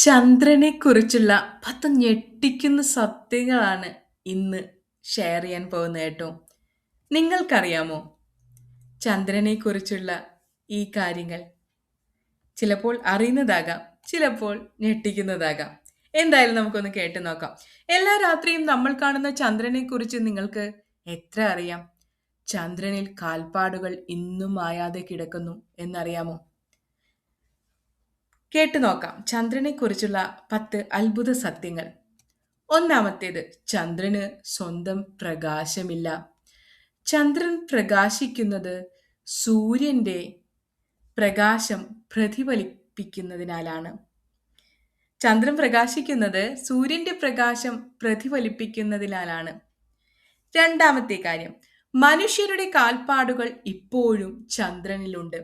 ചന്ദ്രനെക്കുറിച്ചുള്ള 10 ഞെട്ടിക്കുന്ന സത്യങ്ങളാണ് ഇന്ന് ഷെയർ ചെയ്യാൻ പോകുന്നത് കേട്ടോ. നിങ്ങൾക്കറിയാമോ ചന്ദ്രനെക്കുറിച്ചുള്ള ഈ കാര്യങ്ങൾ? ചിലപ്പോൾ അറിയുന്നതാകാം, ചിലപ്പോൾ ഞെട്ടിക്കുന്നതാകാം. എന്തായാലും നമുക്കൊന്ന് കേട്ടു നോക്കാം. എല്ലാ രാത്രിയും നമ്മൾ കാണുന്ന ചന്ദ്രനെക്കുറിച്ച് നിങ്ങൾക്ക് എത്ര അറിയാം? ചന്ദ്രനിൽ കാൽപ്പാടുകൾ ഇന്നും മായാതെ കിടക്കുന്നു എന്നറിയാമോ? കേട്ടു നോക്കാം ചന്ദ്രനെക്കുറിച്ചുള്ള 10 അത്ഭുത സത്യങ്ങൾ. ഒന്നാമത്തേത്, ചന്ദ്രന് സ്വന്തം പ്രകാശമില്ല. ചന്ദ്രൻ പ്രകാശിക്കുന്നത് സൂര്യന്റെ പ്രകാശം പ്രതിഫലിപ്പിക്കുന്നതിനാലാണ്. ചന്ദ്രൻ പ്രകാശിക്കുന്നത് സൂര്യന്റെ പ്രകാശം പ്രതിഫലിപ്പിക്കുന്നതിനാലാണ്. രണ്ടാമത്തെ കാര്യം, മനുഷ്യരുടെ കാൽപ്പാടുകൾ ഇപ്പോഴും ചന്ദ്രനിലുണ്ട്.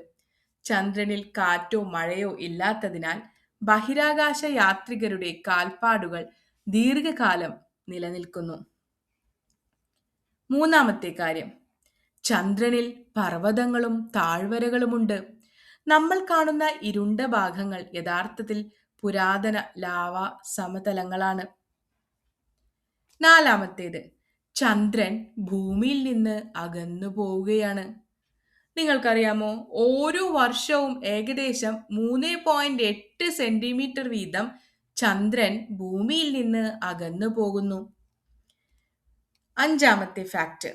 ചന്ദ്രനിൽ കാറ്റോ മഴയോ ഇല്ലാത്തതിനാൽ ബഹിരാകാശ യാത്രികരുടെ കാൽപ്പാടുകൾ ദീർഘകാലം നിലനിൽക്കുന്നു. മൂന്നാമത്തെ കാര്യം, ചന്ദ്രനിൽ പർവ്വതങ്ങളും താഴ്വരകളുമുണ്ട്. നമ്മൾ കാണുന്ന ഇരുണ്ട ഭാഗങ്ങൾ യഥാർത്ഥത്തിൽ പുരാതന ലാവ സമതലങ്ങളാണ്. നാലാമത്തേത്, ചന്ദ്രൻ ഭൂമിയിൽ നിന്ന് അകന്നു പോവുകയാണ്. നിങ്ങൾക്കറിയാമോ, ഓരോ വർഷവും ഏകദേശം 3.8 സെന്റിമീറ്റർ വീതം ചന്ദ്രൻ ഭൂമിയിൽ നിന്ന് അകന്നു പോകുന്നു. അഞ്ചാമത്തെ ഫാക്ട്,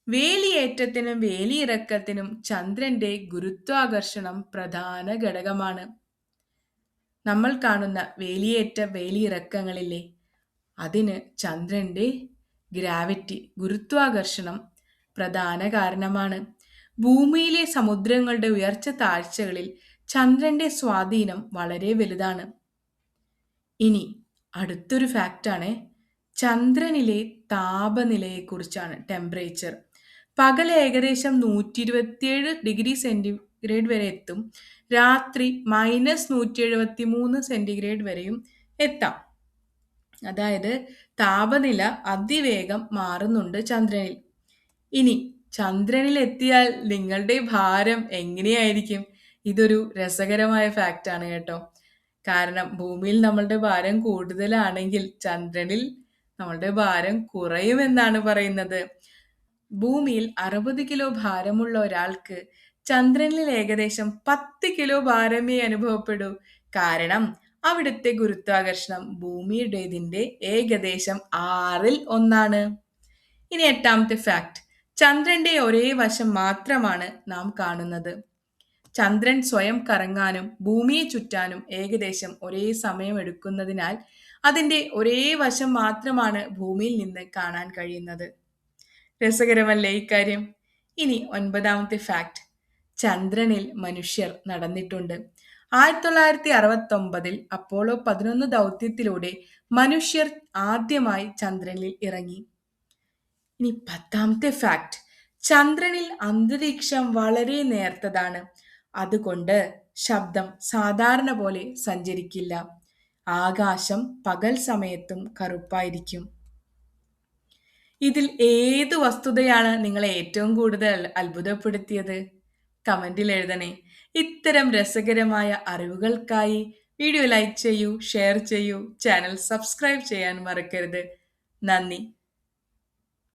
വേലിയേറ്റത്തിനും വേലിയിറക്കത്തിനും ചന്ദ്രന്റെ ഗുരുത്വാകർഷണം പ്രധാന ഘടകമാണ്. നമ്മൾ കാണുന്ന വേലിയേറ്റ വേലിയിറക്കങ്ങളില്ലേ, അതിന് ചന്ദ്രന്റെ ഗ്രാവിറ്റി, ഗുരുത്വാകർഷണം പ്രധാന കാരണമാണ്. ഭൂമിയിലെ സമുദ്രങ്ങളുടെ ഉയർച്ച താഴ്ചകളിൽ ചന്ദ്രന്റെ സ്വാധീനം വളരെ വലുതാണ്. ഇനി അടുത്തൊരു ഫാക്റ്റാണ് ചന്ദ്രനിലെ താപനിലയെക്കുറിച്ചാണ്. ടെമ്പറേച്ചർ പകൽ ഏകദേശം 127 ഡിഗ്രി സെന്റിഗ്രേഡ് വരെ എത്തും. രാത്രി -173 സെന്റിഗ്രേഡ് വരെയും എത്താം. അതായത് താപനില അതിവേഗം മാറുന്നുണ്ട് ചന്ദ്രനിൽ. ഇനി ചന്ദ്രനിൽ എത്തിയാൽ നിങ്ങളുടെ ഭാരം എങ്ങനെയായിരിക്കും? ഇതൊരു രസകരമായ ഫാക്റ്റാണ് കേട്ടോ. കാരണം ഭൂമിയിൽ നമ്മളുടെ ഭാരം കൂടുതലാണെങ്കിൽ ചന്ദ്രനിൽ നമ്മളുടെ ഭാരം കുറയുമെന്നാണ് പറയുന്നത്. ഭൂമിയിൽ 60 കിലോ ഭാരമുള്ള ഒരാൾക്ക് ചന്ദ്രനിൽ ഏകദേശം 10 കിലോ ഭാരമേ അനുഭവപ്പെടൂ. കാരണം അവിടുത്തെ ഗുരുത്വാകർഷണം ഭൂമിയുടേതിന്റെ ഏകദേശം 1/6. ഇനി എട്ടാമത്തെ ഫാക്ട്, ചന്ദ്രന്റെ ഒരേ വശം മാത്രമാണ് നാം കാണുന്നത്. ചന്ദ്രൻ സ്വയം കറങ്ങാനും ഭൂമിയെ ചുറ്റാനും ഏകദേശം ഒരേ സമയം എടുക്കുന്നതിനാൽ അതിന്റെ ഒരേ വശം മാത്രമാണ് ഭൂമിയിൽ നിന്ന് കാണാൻ കഴിയുന്നത്. രസകരമല്ലേ ഇക്കാര്യം? ഇനി ഒൻപതാമത്തെ ഫാക്ട്, ചന്ദ്രനിൽ മനുഷ്യർ നടന്നിട്ടുണ്ട്. 1969 അപ്പോളോ 11 ദൗത്യത്തിലൂടെ മനുഷ്യർ ആദ്യമായി ചന്ദ്രനിൽ ഇറങ്ങി. ഇനി പത്താമത്തെ ഫാക്ട്, ചന്ദ്രനിൽ അന്തരീക്ഷം വളരെ നേർത്തതാണ്. അതുകൊണ്ട് ശബ്ദം സാധാരണ പോലെ സഞ്ചരിക്കില്ല. ആകാശം പകൽ സമയത്തും കറുപ്പായിരിക്കും. ഇതിൽ ഏത് വസ്തുതയാണ് നിങ്ങളെ ഏറ്റവും കൂടുതൽ അത്ഭുതപ്പെടുത്തിയത്? കമന്റിൽ എഴുതണേ. ഇത്തരം രസകരമായ അറിവുകൾക്കായി വീഡിയോ ലൈക്ക് ചെയ്യൂ, ഷെയർ ചെയ്യൂ, ചാനൽ സബ്സ്ക്രൈബ് ചെയ്യാൻ മറക്കരുത്. നന്ദി.